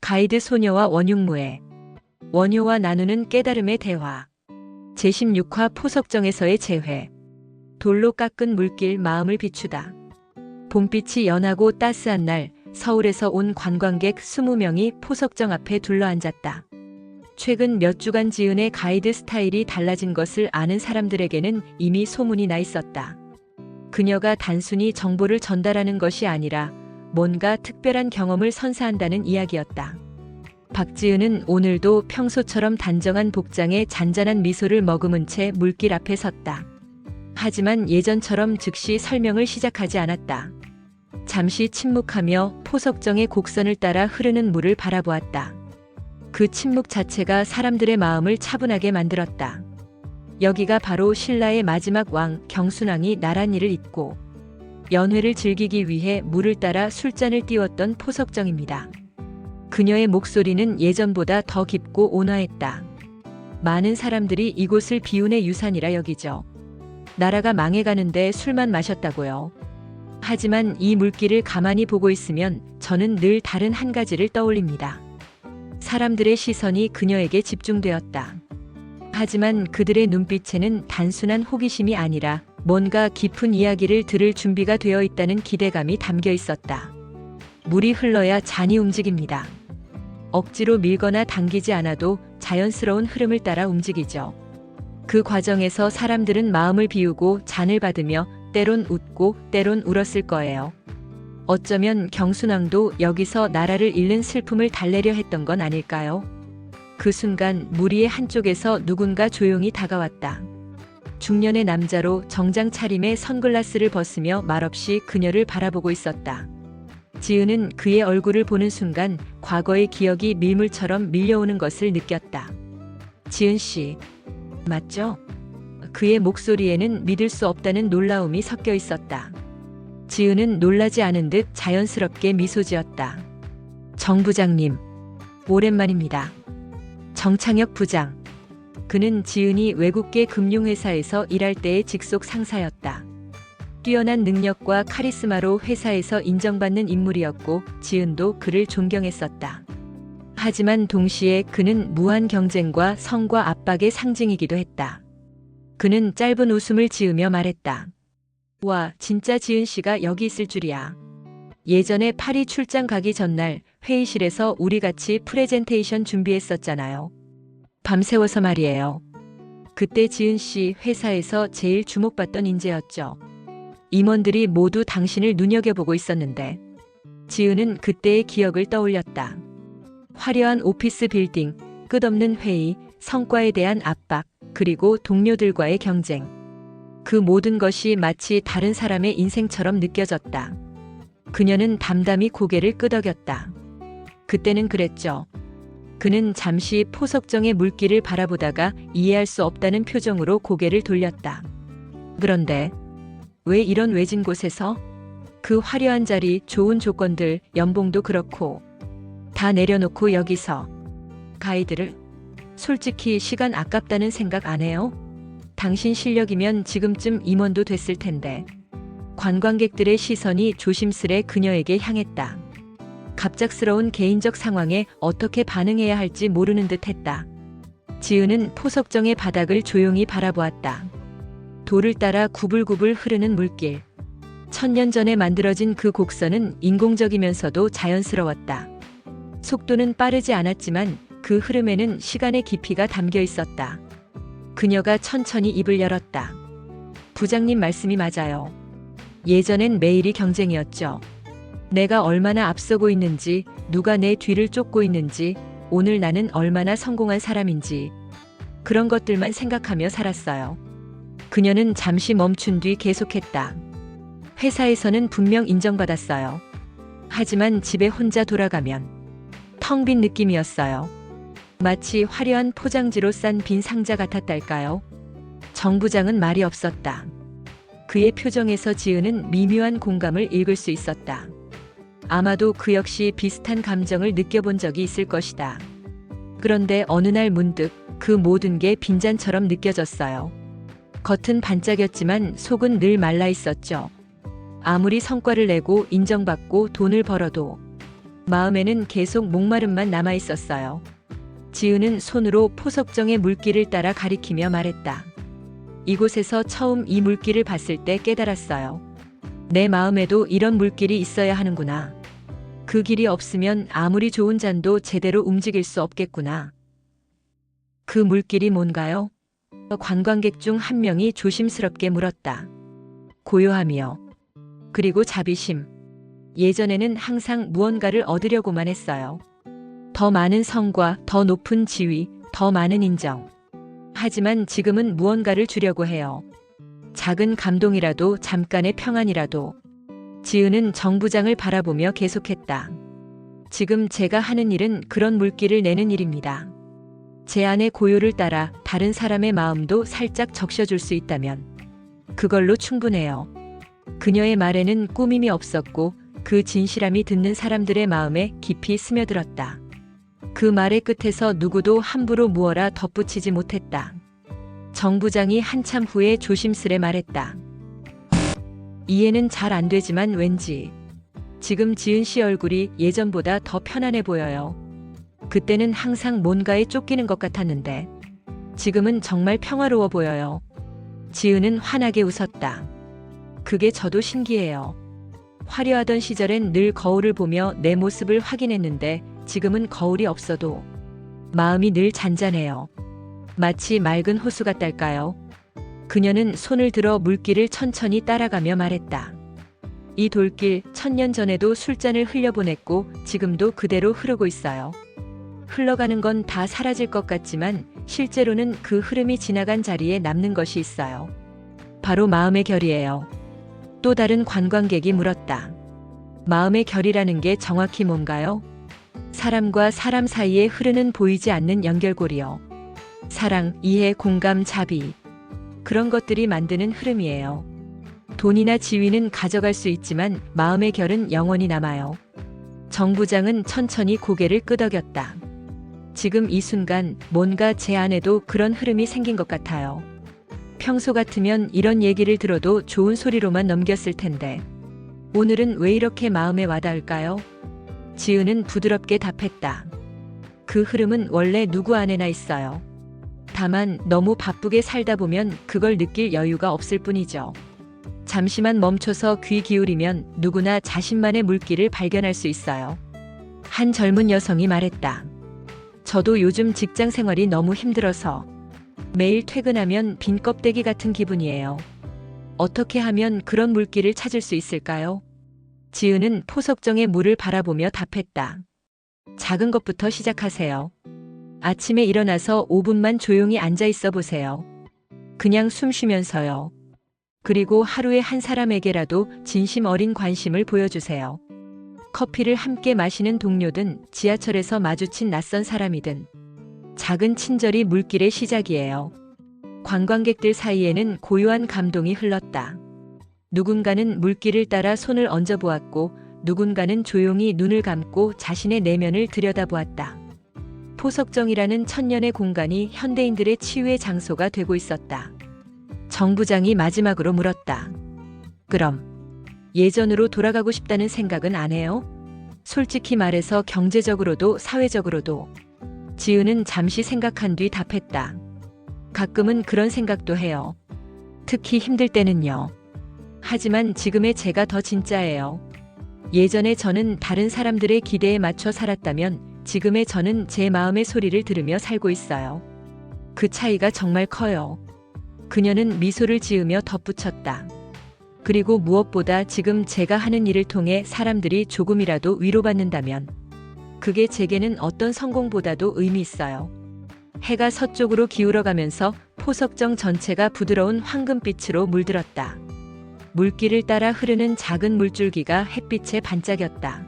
가이드 소녀와 원흉무애. 원효와 나누는 깨달음의 대화. 제16화 포석정에서의 재회. 돌로 깎은 물길 마음을 비추다. 봄빛이 연하고 따스한 날 서울에서 온 관광객 20명이 포석정 앞에 둘러앉았다. 최근 몇 주간 지은의 가이드 스타일이 달라진 것을 아는 사람들에게는 이미 소문이 나 있었다. 그녀가 단순히 정보를 전달하는 것이 아니라 뭔가 특별한 경험을 선사한다는 이야기였다. 박지은은 오늘도 평소처럼 단정한 복장에 잔잔한 미소를 머금은 채 물길 앞에 섰다. 하지만 예전처럼 즉시 설명을 시작하지 않았다. 잠시 침묵하며 포석정의 곡선을 따라 흐르는 물을 바라보았다. 그 침묵 자체가 사람들의 마음을 차분하게 만들었다. 여기가 바로 신라의 마지막 왕 경순왕이 나란 일을 잊고 연회를 즐기기 위해 물을 따라 술잔을 띄웠던 포석정입니다. 그녀의 목소리는 예전보다 더 깊고 온화했다. 많은 사람들이 이곳을 비운의 유산이라 여기죠. 나라가 망해가는데 술만 마셨다고요. 하지만 이 물길을 가만히 보고 있으면 저는 늘 다른 한 가지를 떠올립니다. 사람들의 시선이 그녀에게 집중되었다. 하지만 그들의 눈빛에는 단순한 호기심이 아니라 뭔가 깊은 이야기를 들을 준비가 되어 있다는 기대감이 담겨 있었다. 물이 흘러야 잔이 움직입니다. 억지로 밀거나 당기지 않아도 자연스러운 흐름을 따라 움직이죠. 그 과정에서 사람들은 마음을 비우고 잔을 받으며 때론 웃고 때론 울었을 거예요. 어쩌면 경순왕도 여기서 나라를 잃는 슬픔을 달래려 했던 건 아닐까요? 그 순간 물 위의 한쪽에서 누군가 조용히 다가왔다. 중년의 남자로 정장 차림에 선글라스를 벗으며 말없이 그녀를 바라보고 있었다. 지은은 그의 얼굴을 보는 순간 과거의 기억이 밀물처럼 밀려오는 것을 느꼈다. 지은 씨, 맞죠? 그의 목소리에는 믿을 수 없다는 놀라움이 섞여 있었다. 지은은 놀라지 않은 듯 자연스럽게 미소 지었다. 정 부장님, 오랜만입니다. 정창혁 부장. 그는 지은이 외국계 금융회사에서 일할 때의 직속 상사였다. 뛰어난 능력과 카리스마로 회사에서 인정받는 인물이었고 지은도 그를 존경했었다. 하지만 동시에 그는 무한 경쟁과 성과 압박의 상징이기도 했다. 그는 짧은 웃음을 지으며 말했다. 와, 진짜 지은 씨가 여기 있을 줄이야. 예전에 파리 출장 가기 전날 회의실에서 우리 같이 프레젠테이션 준비했었잖아요. 밤새워서 말이에요. 그때 지은 씨 회사에서 제일 주목받던 인재였죠. 임원들이 모두 당신을 눈여겨보고 있었는데 지은은 그때의 기억을 떠올렸다. 화려한 오피스 빌딩, 끝없는 회의, 성과에 대한 압박, 그리고 동료들과의 경쟁. 그 모든 것이 마치 다른 사람의 인생처럼 느껴졌다. 그녀는 담담히 고개를 끄덕였다. 그때는 그랬죠. 그는 잠시 포석정의 물길을 바라보다가 이해할 수 없다는 표정으로 고개를 돌렸다. 그런데 왜 이런 외진 곳에서? 그 화려한 자리, 좋은 조건들, 연봉도 그렇고 다 내려놓고 여기서 가이드를? 솔직히 시간 아깝다는 생각 안 해요? 당신 실력이면 지금쯤 임원도 됐을 텐데. 관광객들의 시선이 조심스레 그녀에게 향했다. 갑작스러운 개인적 상황에 어떻게 반응해야 할지 모르는 듯 했다. 지은은 포석정의 바닥을 조용히 바라보았다. 돌을 따라 구불구불 흐르는 물길. 1000년 전에 만들어진 그 곡선은 인공적이면서도 자연스러웠다. 속도는 빠르지 않았지만 그 흐름에는 시간의 깊이가 담겨 있었다. 그녀가 천천히 입을 열었다. 부장님 말씀이 맞아요. 예전엔 매일이 경쟁이었죠. 내가 얼마나 앞서고 있는지, 누가 내 뒤를 쫓고 있는지, 오늘 나는 얼마나 성공한 사람인지 그런 것들만 생각하며 살았어요. 그녀는 잠시 멈춘 뒤 계속했다. 회사에서는 분명 인정받았어요. 하지만 집에 혼자 돌아가면 텅 빈 느낌이었어요. 마치 화려한 포장지로 싼 빈 상자 같았달까요? 정 부장은 말이 없었다. 그의 표정에서 지은은 미묘한 공감을 읽을 수 있었다. 아마도 그 역시 비슷한 감정을 느껴본 적이 있을 것이다. 그런데 어느 날 문득 그 모든 게 빈잔처럼 느껴졌어요. 겉은 반짝였지만 속은 늘 말라 있었죠. 아무리 성과를 내고 인정받고 돈을 벌어도 마음에는 계속 목마름만 남아 있었어요. 지은은 손으로 포석정의 물길을 따라 가리키며 말했다. 이곳에서 처음 이 물길을 봤을 때 깨달았어요. 내 마음에도 이런 물길이 있어야 하는구나. 그 길이 없으면 아무리 좋은 잔도 제대로 움직일 수 없겠구나. 그 물길이 뭔가요? 관광객 중 한 명이 조심스럽게 물었다. 고요함이요. 그리고 자비심. 예전에는 항상 무언가를 얻으려고만 했어요. 더 많은 성과, 더 높은 지위, 더 많은 인정. 하지만 지금은 무언가를 주려고 해요. 작은 감동이라도, 잠깐의 평안이라도. 지은은 정부장을 바라보며 계속했다. 지금 제가 하는 일은 그런 물기를 내는 일입니다. 제 안의 고요를 따라 다른 사람의 마음도 살짝 적셔줄 수 있다면 그걸로 충분해요. 그녀의 말에는 꾸밈이 없었고 그 진실함이 듣는 사람들의 마음에 깊이 스며들었다. 그 말의 끝에서 누구도 함부로 무어라 덧붙이지 못했다. 정부장이 한참 후에 조심스레 말했다. 이해는 잘 안 되지만 왠지 지금 지은 씨 얼굴이 예전보다 더 편안해 보여요. 그때는 항상 뭔가에 쫓기는 것 같았는데 지금은 정말 평화로워 보여요. 지은은 환하게 웃었다. 그게 저도 신기해요. 화려하던 시절엔 늘 거울을 보며 내 모습을 확인했는데 지금은 거울이 없어도 마음이 늘 잔잔해요. 마치 맑은 호수 같달까요? 그녀는 손을 들어 물길을 천천히 따라가며 말했다. 이 돌길 1000년 전에도 술잔을 흘려보냈고 지금도 그대로 흐르고 있어요. 흘러가는 건 다 사라질 것 같지만 실제로는 그 흐름이 지나간 자리에 남는 것이 있어요. 바로 마음의 결이에요. 또 다른 관광객이 물었다. 마음의 결이라는 게 정확히 뭔가요? 사람과 사람 사이에 흐르는 보이지 않는 연결고리요. 사랑, 이해, 공감, 자비. 그런 것들이 만드는 흐름이에요. 돈이나 지위는 가져갈 수 있지만 마음의 결은 영원히 남아요. 정 부장은 천천히 고개를 끄덕였다. 지금 이 순간 뭔가 제 안에도 그런 흐름이 생긴 것 같아요. 평소 같으면 이런 얘기를 들어도 좋은 소리로만 넘겼을 텐데 오늘은 왜 이렇게 마음에 와닿을까요? 지은은 부드럽게 답했다. 그 흐름은 원래 누구 안에나 있어요. 다만 너무 바쁘게 살다 보면 그걸 느낄 여유가 없을 뿐이죠. 잠시만 멈춰서 귀 기울이면 누구나 자신만의 물길을 발견할 수 있어요. 한 젊은 여성이 말했다. 저도 요즘 직장 생활이 너무 힘들어서 매일 퇴근하면 빈 껍데기 같은 기분이에요. 어떻게 하면 그런 물길을 찾을 수 있을까요? 지은은 포석정의 물을 바라보며 답했다. 작은 것부터 시작하세요. 아침에 일어나서 5분만 조용히 앉아 있어 보세요. 그냥 숨 쉬면서요. 그리고 하루에 한 사람에게라도 진심 어린 관심을 보여주세요. 커피를 함께 마시는 동료든 지하철에서 마주친 낯선 사람이든 작은 친절이 물길의 시작이에요. 관광객들 사이에는 고요한 감동이 흘렀다. 누군가는 물길을 따라 손을 얹어 보았고 누군가는 조용히 눈을 감고 자신의 내면을 들여다보았다. 포석정이라는 천년의 공간이 현대인들의 치유의 장소가 되고 있었다. 정 부장이 마지막으로 물었다. 그럼 예전으로 돌아가고 싶다는 생각은 안 해요? 솔직히 말해서 경제적으로도 사회적으로도. 지은은 잠시 생각한 뒤 답했다. 가끔은 그런 생각도 해요. 특히 힘들 때는요. 하지만 지금의 제가 더 진짜예요. 예전에 저는 다른 사람들의 기대에 맞춰 살았다면 지금의 저는 제 마음의 소리를 들으며 살고 있어요. 그 차이가 정말 커요. 그녀는 미소를 지으며 덧붙였다. 그리고 무엇보다 지금 제가 하는 일을 통해 사람들이 조금이라도 위로받는다면 그게 제게는 어떤 성공보다도 의미 있어요. 해가 서쪽으로 기울어가면서 포석정 전체가 부드러운 황금빛으로 물들었다. 물길을 따라 흐르는 작은 물줄기가 햇빛에 반짝였다.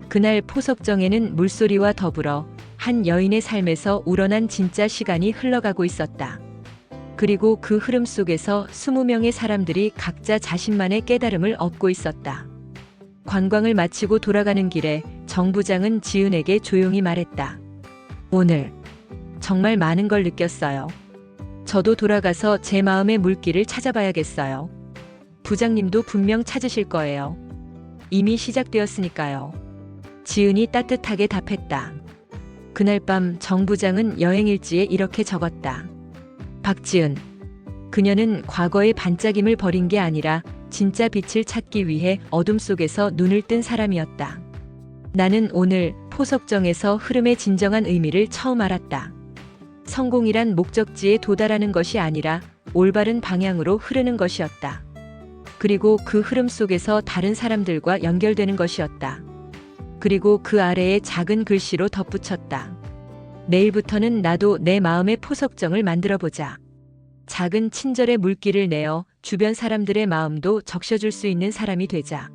그날 포석정에는 물소리와 더불어 한 여인의 삶에서 우러난 진짜 시간이 흘러가고 있었다. 그리고 그 흐름 속에서 20명의 사람들이 각자 자신만의 깨달음을 얻고 있었다. 관광을 마치고 돌아가는 길에 정 부장은 지은에게 조용히 말했다. 오늘 정말 많은 걸 느꼈어요. 저도 돌아가서 제 마음의 물길을 찾아봐야겠어요. 부장님도 분명 찾으실 거예요. 이미 시작되었으니까요. 지은이 따뜻하게 답했다. 그날 밤 정 부장은 여행일지에 이렇게 적었다. 박지은. 그녀는 과거의 반짝임을 버린 게 아니라 진짜 빛을 찾기 위해 어둠 속에서 눈을 뜬 사람이었다. 나는 오늘 포석정에서 흐름의 진정한 의미를 처음 알았다. 성공이란 목적지에 도달하는 것이 아니라 올바른 방향으로 흐르는 것이었다. 그리고 그 흐름 속에서 다른 사람들과 연결되는 것이었다. 그리고 그 아래에 작은 글씨로 덧붙였다. 내일부터는 나도 내 마음의 포석정을 만들어보자. 작은 친절의 물길을 내어 주변 사람들의 마음도 적셔줄 수 있는 사람이 되자.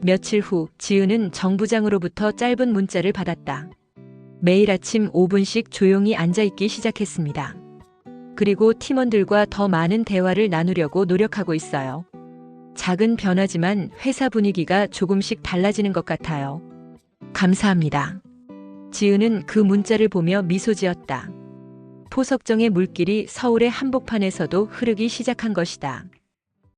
며칠 후 지은은 정 부장으로부터 짧은 문자를 받았다. 매일 아침 5분씩 조용히 앉아있기 시작했습니다. 그리고 팀원들과 더 많은 대화를 나누려고 노력하고 있어요. 작은 변화지만 회사 분위기가 조금씩 달라지는 것 같아요. 감사합니다. 지은은 그 문자를 보며 미소 지었다. 포석정의 물길이 서울의 한복판에서도 흐르기 시작한 것이다.